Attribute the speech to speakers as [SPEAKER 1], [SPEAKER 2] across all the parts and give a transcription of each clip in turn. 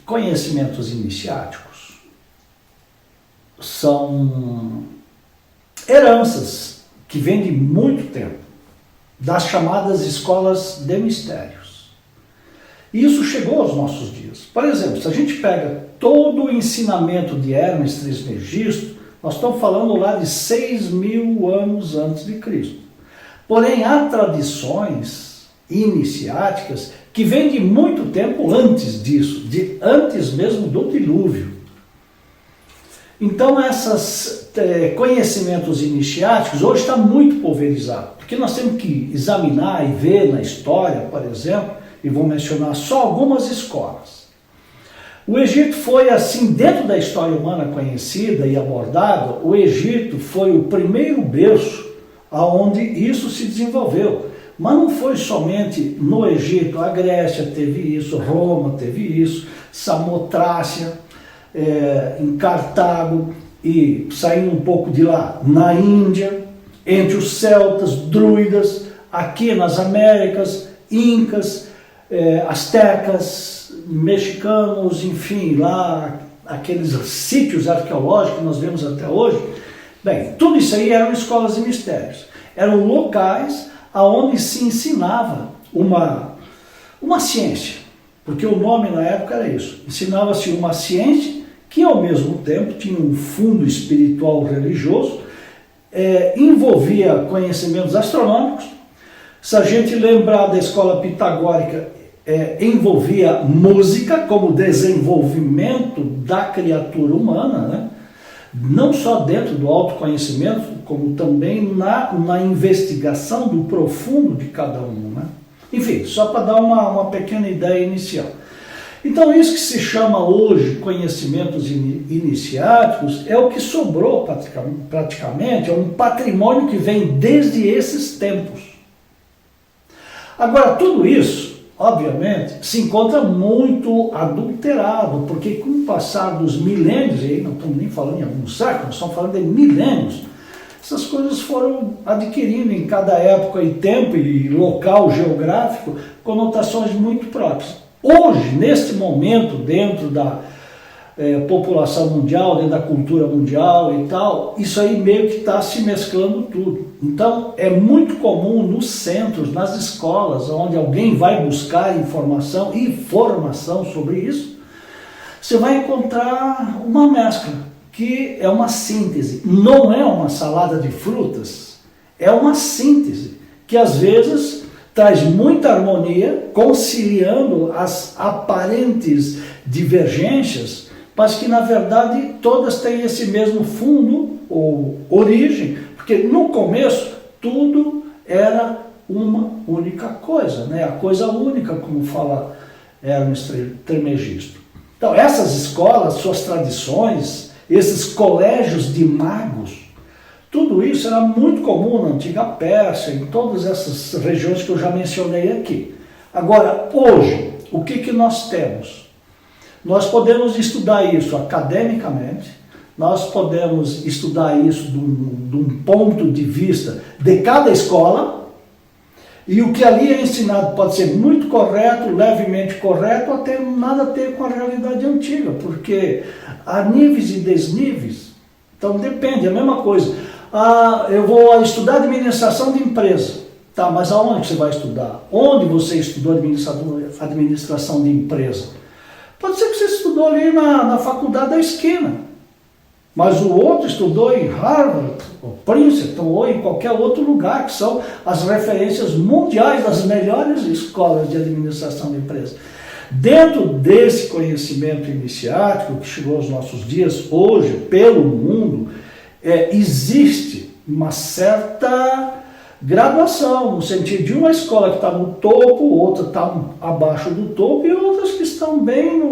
[SPEAKER 1] conhecimentos iniciáticos são heranças que vêm de muito tempo, das chamadas escolas de mistérios. E isso chegou aos nossos dias. Por exemplo, se a gente pega todo o ensinamento de Hermes Trismegisto, nós estamos falando lá de 6.000 anos antes de Cristo. Porém, há tradições iniciáticas que vêm de muito tempo antes disso, de antes mesmo do dilúvio. Então, esses conhecimentos iniciáticos hoje está muito pulverizado, porque nós temos que examinar e ver na história, por exemplo, e vou mencionar só algumas escolas. O Egito foi assim, dentro da história humana conhecida e abordada, o Egito foi o primeiro berço aonde isso se desenvolveu. Mas não foi somente no Egito, a Grécia teve isso, Roma teve isso, Samotrácia, em Cartago, e saindo um pouco de lá, na Índia, entre os celtas, druidas, aqui nas Américas, incas, astecas, mexicanos, enfim, lá aqueles sítios arqueológicos que nós vemos até hoje. Bem, tudo isso aí eram escolas de mistérios. Eram locais onde se ensinava uma ciência, porque o nome na época era isso. Ensinava-se uma ciência que ao mesmo tempo tinha um fundo espiritual religioso, envolvia conhecimentos astronômicos. Se a gente lembrar da escola pitagórica, envolvia música como desenvolvimento da criatura humana, né? Não só dentro do autoconhecimento, como também na investigação do profundo de cada um, né? Enfim, só para dar uma pequena ideia inicial. Então, isso que se chama hoje conhecimentos iniciáticos é o que sobrou praticamente, é um patrimônio que vem desde esses tempos. Agora, tudo isso, obviamente, se encontra muito adulterado, porque com o passar dos milênios, e aí não estamos nem falando em alguns séculos, estamos falando de milênios, essas coisas foram adquirindo em cada época e tempo e local geográfico conotações muito próprias. Hoje, neste momento, dentro da população mundial, dentro da cultura mundial e tal, isso aí meio que está se mesclando tudo. Então, é muito comum nos centros, nas escolas, onde alguém vai buscar informação e formação sobre isso, você vai encontrar uma mescla, que é uma síntese. Não é uma salada de frutas, é uma síntese, que às vezes traz muita harmonia, conciliando as aparentes divergências, mas que na verdade todas têm esse mesmo fundo ou origem, porque no começo tudo era uma única coisa, né? A coisa única, como fala Hermes Trismegisto. Então essas escolas, suas tradições, esses colégios de magos, tudo isso era muito comum na antiga Pérsia, em todas essas regiões que eu já mencionei aqui. Agora, hoje, o que nós temos? Nós podemos estudar isso academicamente, nós podemos estudar isso de um ponto de vista de cada escola, e o que ali é ensinado pode ser muito correto, levemente correto, ou até nada a ter com a realidade antiga, porque há níveis e desníveis. Então depende, é a mesma coisa. Eu vou estudar administração de empresa. Tá, mas aonde você vai estudar? Onde você estudou administração de empresa? Pode ser que você estudou ali na faculdade da esquina, mas o outro estudou em Harvard, ou Princeton, ou em qualquer outro lugar, que são as referências mundiais das melhores escolas de administração de empresa. Dentro desse conhecimento iniciático que chegou aos nossos dias, hoje, pelo mundo, existe uma certa graduação, no sentido de uma escola que está no topo, outra está abaixo do topo, e outras que estão bem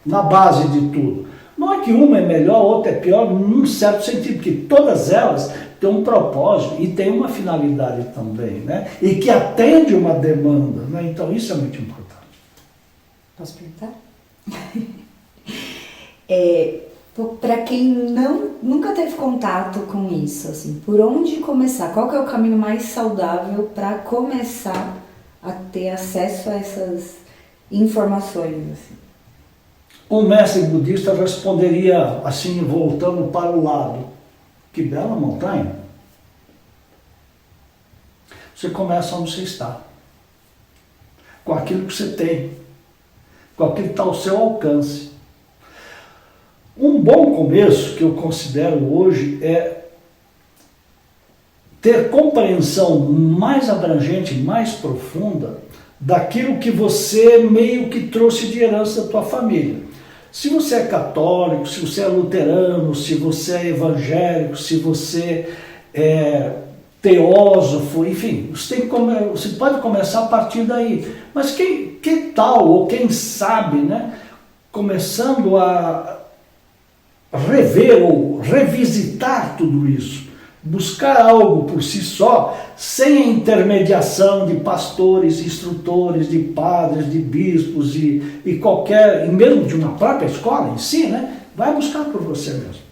[SPEAKER 1] na base de tudo. Não é que uma é melhor, outra é pior, num certo sentido, porque todas elas têm um propósito e têm uma finalidade também, né? E que atende uma demanda, né? Então isso é muito importante.
[SPEAKER 2] Posso perguntar? Para quem nunca teve contato com isso, assim, por onde começar? Qual que é o caminho mais saudável para começar a ter acesso a essas informações? Assim?
[SPEAKER 1] O mestre budista responderia assim, voltando para o lado: que bela montanha. Você começa onde você está, com aquilo que você tem, com aquilo que está ao seu alcance. Um bom começo, que eu considero hoje, é ter compreensão mais abrangente, mais profunda, daquilo que você meio que trouxe de herança da tua família. Se você é católico, se você é luterano, se você é evangélico, se você é teósofo, enfim, você pode começar a partir daí. Mas que tal, ou quem sabe, né, começando a rever ou revisitar tudo isso, buscar algo por si só, sem a intermediação de pastores, instrutores, de padres, de bispos e mesmo de uma própria escola em si, né? Vai buscar por você mesmo.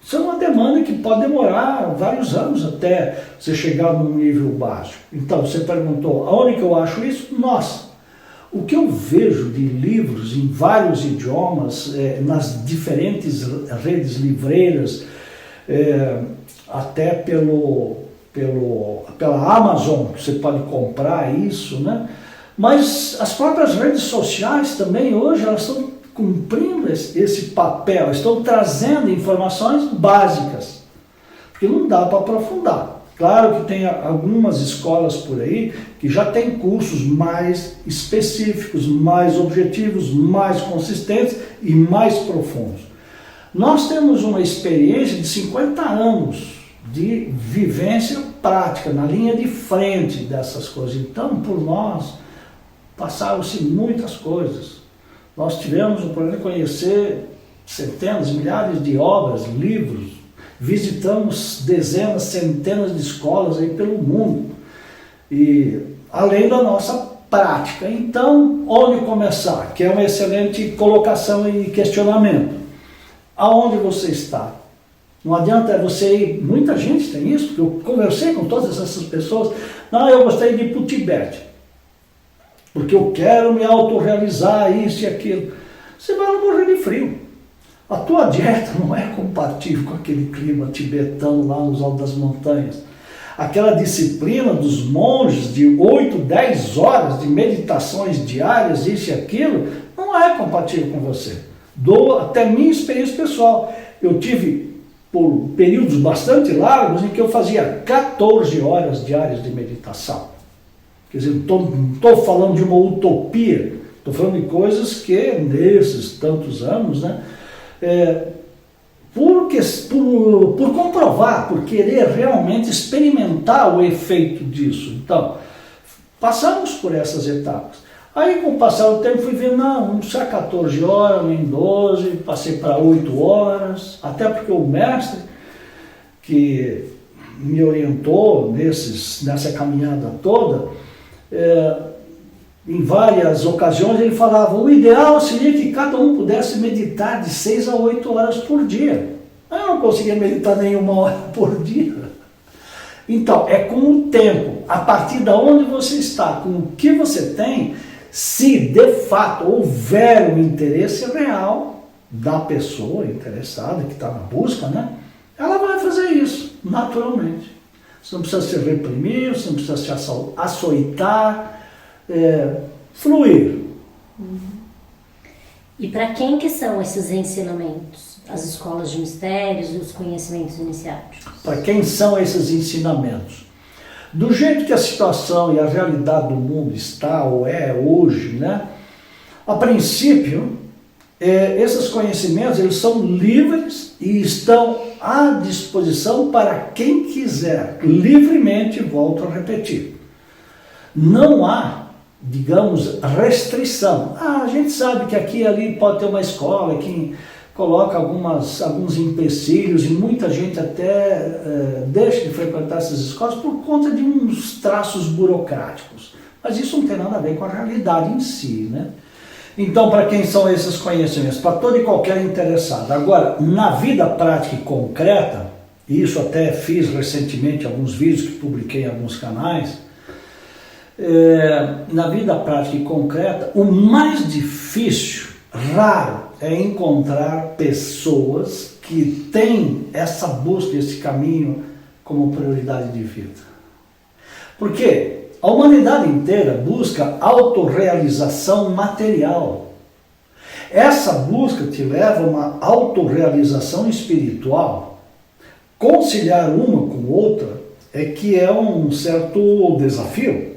[SPEAKER 1] Isso é uma demanda que pode demorar vários anos até você chegar num nível básico. Então, você perguntou, aonde que eu acho isso? Nossa, o que eu vejo de livros em vários idiomas, nas diferentes redes livreiras, até pela Amazon, você pode comprar isso, né? Mas as próprias redes sociais também hoje, elas estão cumprindo esse papel, estão trazendo informações básicas, porque não dá para aprofundar. Claro que tem algumas escolas por aí que já têm cursos mais específicos, mais objetivos, mais consistentes e mais profundos. Nós temos uma experiência de 50 anos de vivência prática, na linha de frente dessas coisas. Então, por nós, passaram-se muitas coisas. Nós tivemos o prazer de conhecer centenas, milhares de obras, livros, visitamos dezenas, centenas de escolas aí pelo mundo, e além da nossa prática. Então, onde começar? Que é uma excelente colocação e questionamento. Aonde você está? Não adianta você ir, muita gente tem isso, porque eu conversei com todas essas pessoas. Não, eu gostaria de ir para o Tibete, porque eu quero me autorrealizar, isso e aquilo. Você vai morrer de frio. A tua dieta não é compatível com aquele clima tibetano lá nos altos das montanhas. Aquela disciplina dos monges de 8, 10 horas de meditações diárias, isso e aquilo, não é compatível com você. Dou até minha experiência pessoal. Eu tive por períodos bastante largos em que eu fazia 14 horas diárias de meditação. Quer dizer, não estou falando de uma utopia, estou falando de coisas que nesses tantos anos, né, por comprovar, por querer realmente experimentar o efeito disso. Então, passamos por essas etapas. Aí, com o passar do tempo, fui ver, não precisa 14 horas, nem 12, passei para 8 horas, até porque o mestre que me orientou nessa caminhada toda, em várias ocasiões ele falava, o ideal seria que cada um pudesse meditar de 6 a 8 horas por dia. Eu não conseguia meditar nem 1 hora por dia. Então, é com o tempo, a partir de onde você está, com o que você tem, se de fato houver um interesse real da pessoa interessada, que está na busca, né, ela vai fazer isso, naturalmente. Você não precisa se reprimir, você não precisa se açoitar, fluir.
[SPEAKER 3] E para quem que são esses ensinamentos? As escolas de mistérios e os conhecimentos iniciáticos? Para
[SPEAKER 1] quem são esses ensinamentos? Do jeito que a situação e a realidade do mundo está ou é hoje, né? A princípio, esses conhecimentos eles são livres e estão à disposição para quem quiser, livremente, volto a repetir. Não há, digamos, restrição. A gente sabe que aqui e ali pode ter uma escola que coloca alguns empecilhos e muita gente até deixa de frequentar essas escolas por conta de uns traços burocráticos. Mas isso não tem nada a ver com a realidade em si, né? Então, para quem são esses conhecimentos? Para todo e qualquer interessado. Agora, na vida prática e concreta, e isso até fiz recentemente alguns vídeos que publiquei em alguns canais, na vida prática e concreta, o mais difícil raro é encontrar pessoas que têm essa busca, esse caminho como prioridade de vida. Porque a humanidade inteira busca autorrealização material. Essa busca te leva a uma autorrealização espiritual. Conciliar uma com outra é que é um certo desafio.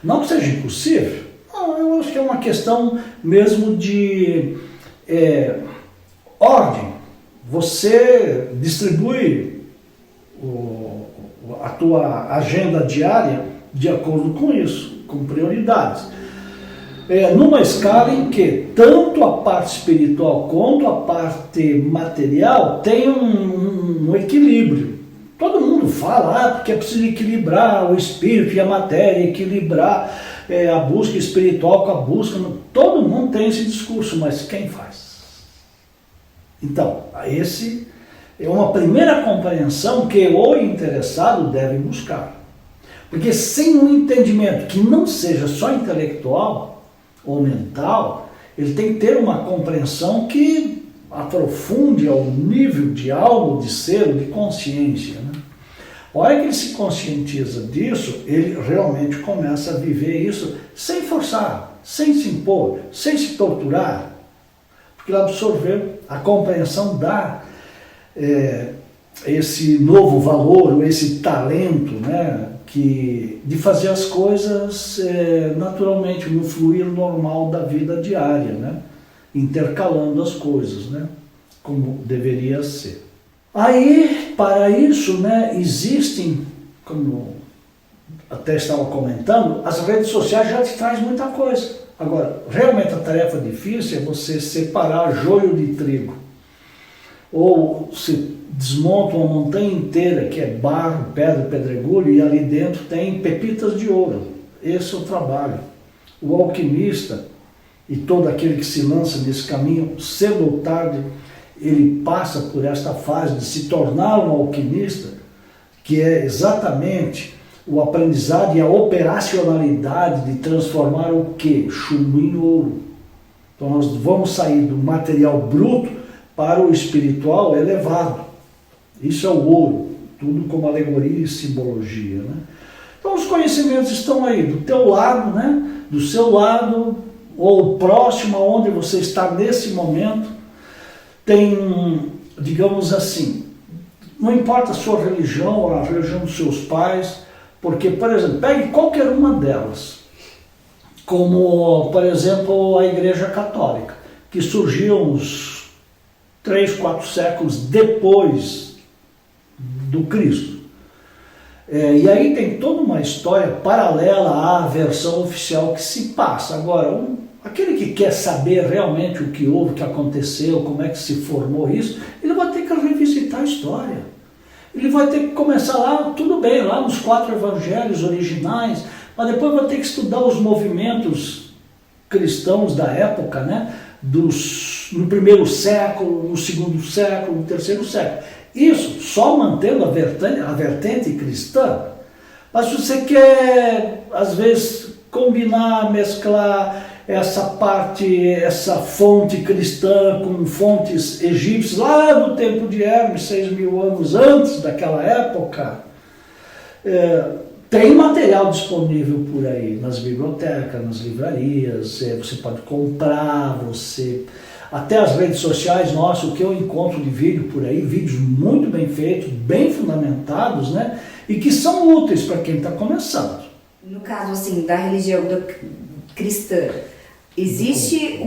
[SPEAKER 1] Não que seja impossível, não, eu acho que é uma questão mesmo de ordem. Você distribui a tua agenda diária de acordo com isso, com prioridades. Numa escala em que tanto a parte espiritual quanto a parte material tem um equilíbrio. Todo mundo fala, porque é preciso equilibrar o espírito e a matéria, equilibrar a busca espiritual com a busca. Todo mundo tem esse discurso, mas quem faz? Então, esse é uma primeira compreensão que o interessado deve buscar. Porque sem um entendimento que não seja só intelectual ou mental, ele tem que ter uma compreensão que aprofunde ao nível de algo, de ser, de consciência. Né? A hora que ele se conscientiza disso, ele realmente começa a viver isso sem forçar, sem se impor, sem se torturar, porque ele absorveu, a compreensão dá esse novo valor, esse talento, né, de fazer as coisas naturalmente, no fluir normal da vida diária, né? Intercalando as coisas, né? Como deveria ser. Aí, para isso, né, existem, como até estava comentando, as redes sociais já te trazem muita coisa. Agora, realmente a tarefa difícil é você separar joio de trigo. Ou se desmonta uma montanha inteira, que é barro, pedra, pedregulho, e ali dentro tem pepitas de ouro. Esse é o trabalho. O alquimista e todo aquele que se lança nesse caminho, cedo ou tarde, ele passa por esta fase de se tornar um alquimista, que é exatamente o aprendizado e a operacionalidade de transformar o quê? Chumbo em ouro. Então nós vamos sair do material bruto para o espiritual elevado. Isso é o ouro, tudo como alegoria e simbologia. Né? Então os conhecimentos estão aí, do teu lado, né? Do seu lado, ou próximo aonde você está nesse momento. Tem, digamos assim, não importa a sua religião ou a religião dos seus pais, porque, por exemplo, pegue qualquer uma delas, como, por exemplo, a Igreja Católica, que surgiu uns 3, 4 séculos depois do Cristo. E aí tem toda uma história paralela à versão oficial que se passa. Agora, aquele que quer saber realmente o que houve, o que aconteceu, como é que se formou isso, ele vai ter que revisitar a história. Ele vai ter que começar lá, tudo bem, lá nos 4 evangelhos originais, mas depois vai ter que estudar os movimentos cristãos da época, né? No primeiro século, no segundo século, no terceiro século. Isso só mantendo a vertente cristã. Mas se você quer, às vezes, combinar, mesclar essa parte, essa fonte cristã com fontes egípcias, lá do tempo de Hermes, 6.000 anos antes daquela época, tem material disponível por aí, nas bibliotecas, nas livrarias, você pode comprar, até as redes sociais, nossa, o que eu encontro de vídeo por aí, vídeos muito bem feitos, bem fundamentados, né? E que são úteis para quem está começando.
[SPEAKER 2] No caso, assim, da religião cristã, existe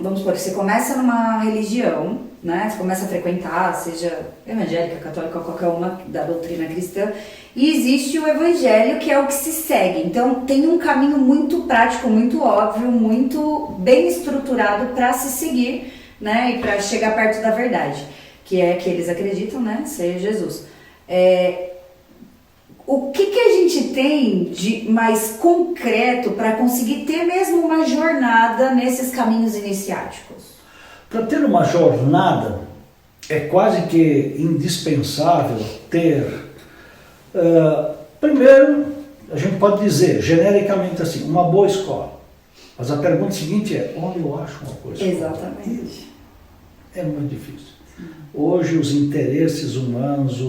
[SPEAKER 2] vamos supor, você começa numa religião, né? Você começa a frequentar, seja evangélica, católica, qualquer uma da doutrina cristã, e existe o evangelho, que é o que se segue. Então tem um caminho muito prático, muito óbvio, muito bem estruturado para se seguir, né? E para chegar perto da verdade, que é que eles acreditam, né? Ser Jesus. O que a gente tem de mais concreto para conseguir ter mesmo uma jornada nesses caminhos iniciáticos?
[SPEAKER 1] Para ter uma jornada, é quase que indispensável ter, primeiro, a gente pode dizer genericamente assim, uma boa escola. Mas a pergunta seguinte é, onde eu acho uma coisa?
[SPEAKER 2] Exatamente.
[SPEAKER 1] É muito difícil. Hoje os interesses humanos,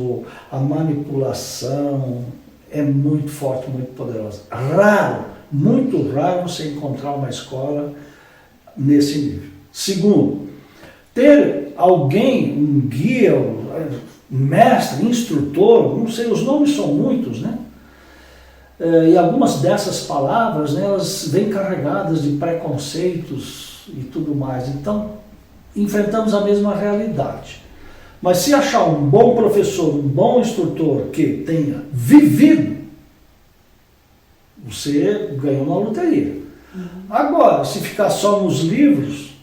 [SPEAKER 1] a manipulação é muito forte, muito poderosa. Raro, muito raro você encontrar uma escola nesse nível. Segundo, ter alguém, um guia, um mestre, instrutor, não sei, os nomes são muitos, né? E algumas dessas palavras, né, elas vêm carregadas de preconceitos e tudo mais. Então, enfrentamos a mesma realidade. Mas se achar um bom professor, um bom instrutor que tenha vivido, você ganhou na loteria. Agora, se ficar só nos livros,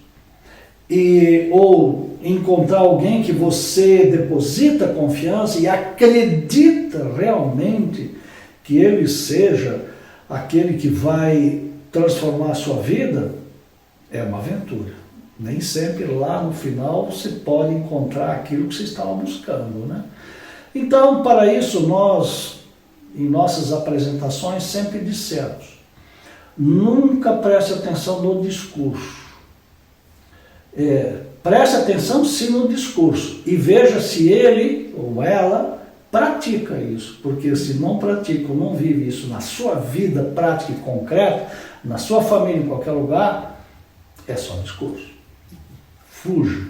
[SPEAKER 1] ou encontrar alguém que você deposita confiança e acredita realmente que ele seja aquele que vai transformar a sua vida, é uma aventura. Nem sempre lá no final você pode encontrar aquilo que você estava buscando, né? Então, para isso, nós, em nossas apresentações, sempre dissemos, nunca preste atenção no discurso. Preste atenção sim no discurso e veja se ele ou ela pratica isso, porque se não pratica ou não vive isso na sua vida prática e concreta, na sua família, em qualquer lugar, é só discurso. Fuja.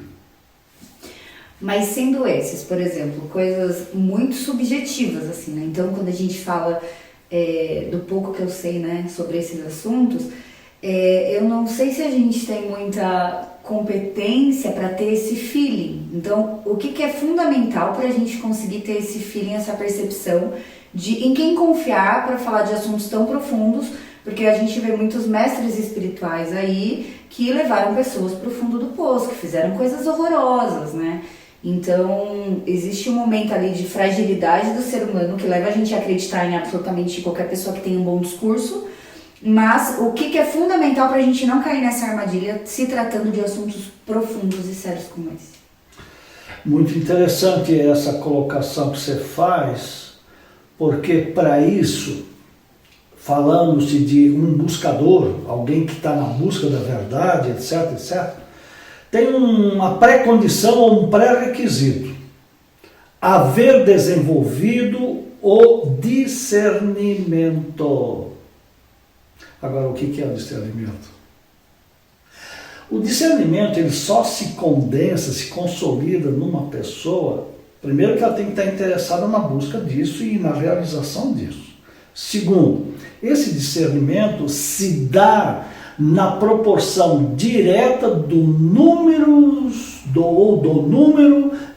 [SPEAKER 2] Mas sendo esses, por exemplo, coisas muito subjetivas, assim, né? Então, quando a gente fala do pouco que eu sei, né, sobre esses assuntos, eu não sei se a gente tem muita competência para ter esse feeling. Então, o que é fundamental para a gente conseguir ter esse feeling, essa percepção de em quem confiar para falar de assuntos tão profundos, porque a gente vê muitos mestres espirituais aí que levaram pessoas para o fundo do poço, que fizeram coisas horrorosas, né? Então, existe um momento ali de fragilidade do ser humano que leva a gente a acreditar em absolutamente qualquer pessoa que tenha um bom discurso, mas o que é fundamental para a gente não cair nessa armadilha se tratando de assuntos profundos e sérios como esse?
[SPEAKER 1] Muito interessante essa colocação que você faz, porque para isso, falando-se de um buscador, alguém que está na busca da verdade, etc, etc, tem uma pré-condição ou um pré-requisito: haver desenvolvido o discernimento. Agora, o que é o discernimento? O discernimento ele só se condensa, se consolida numa pessoa, primeiro que ela tem que estar interessada na busca disso e na realização disso. Segundo, esse discernimento se dá na proporção direta do número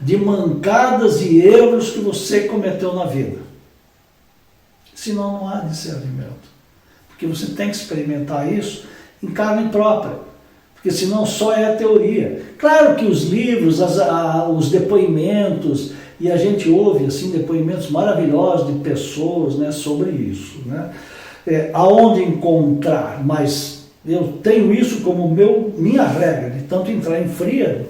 [SPEAKER 1] de mancadas e erros que você cometeu na vida. Senão não há discernimento. Porque você tem que experimentar isso em carne própria, porque senão só é a teoria. Claro que os livros, os depoimentos, e a gente ouve assim, depoimentos maravilhosos de pessoas, né, sobre isso. Né? Aonde encontrar, mas eu tenho isso como minha regra, de tanto entrar em fria,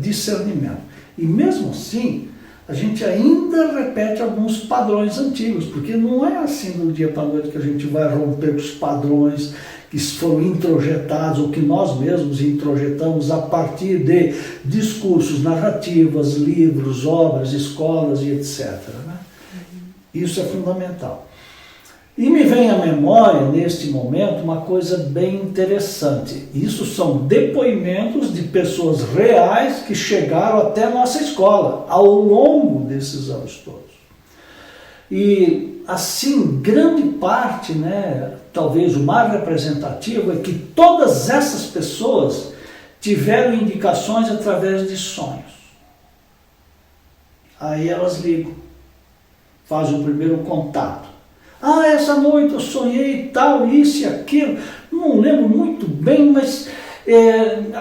[SPEAKER 1] discernimento. E mesmo assim, a gente ainda repete alguns padrões antigos, porque não é assim do dia para a noite que a gente vai romper os padrões que foram introjetados, ou que nós mesmos introjetamos a partir de discursos, narrativas, livros, obras, escolas e etc. Né? Isso é fundamental. E me vem à memória, neste momento, uma coisa bem interessante. Isso são depoimentos de pessoas reais que chegaram até a nossa escola, ao longo desses anos todos. E, assim, grande parte, né, talvez o mais representativo, é que todas essas pessoas tiveram indicações através de sonhos. Aí elas ligam, fazem o primeiro contato. Ah, essa noite eu sonhei tal, isso e aquilo. Não lembro muito bem, mas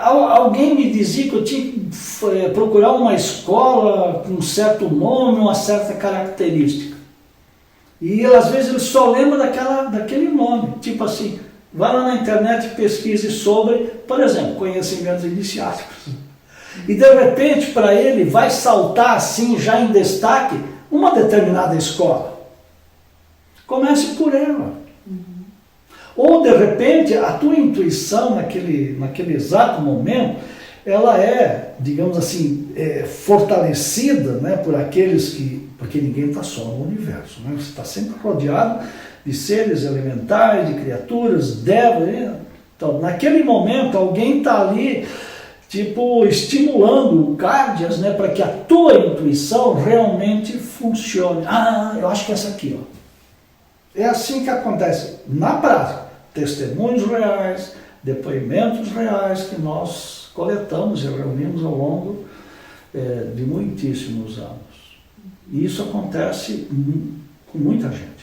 [SPEAKER 1] alguém me dizia que eu tinha que procurar uma escola com um certo nome, uma certa característica. E às vezes ele só lembra daquele nome. Tipo assim, vai lá na internet e pesquise sobre, por exemplo, conhecimentos iniciáticos. E de repente para ele vai saltar assim, já em destaque, uma determinada escola. Comece por ela. Ou, de repente, a tua intuição naquele exato momento, ela é, digamos assim, fortalecida, né, por aqueles que... Porque ninguém está só no universo, né? Você está sempre rodeado de seres elementares, de criaturas, devas. Então, naquele momento, alguém está ali, tipo, estimulando o cardias, né, para que a tua intuição realmente funcione. Ah, eu acho que é essa aqui, ó. É assim que acontece na prática. Testemunhos reais, depoimentos reais que nós coletamos e reunimos ao longo de muitíssimos anos. E isso acontece com muita gente.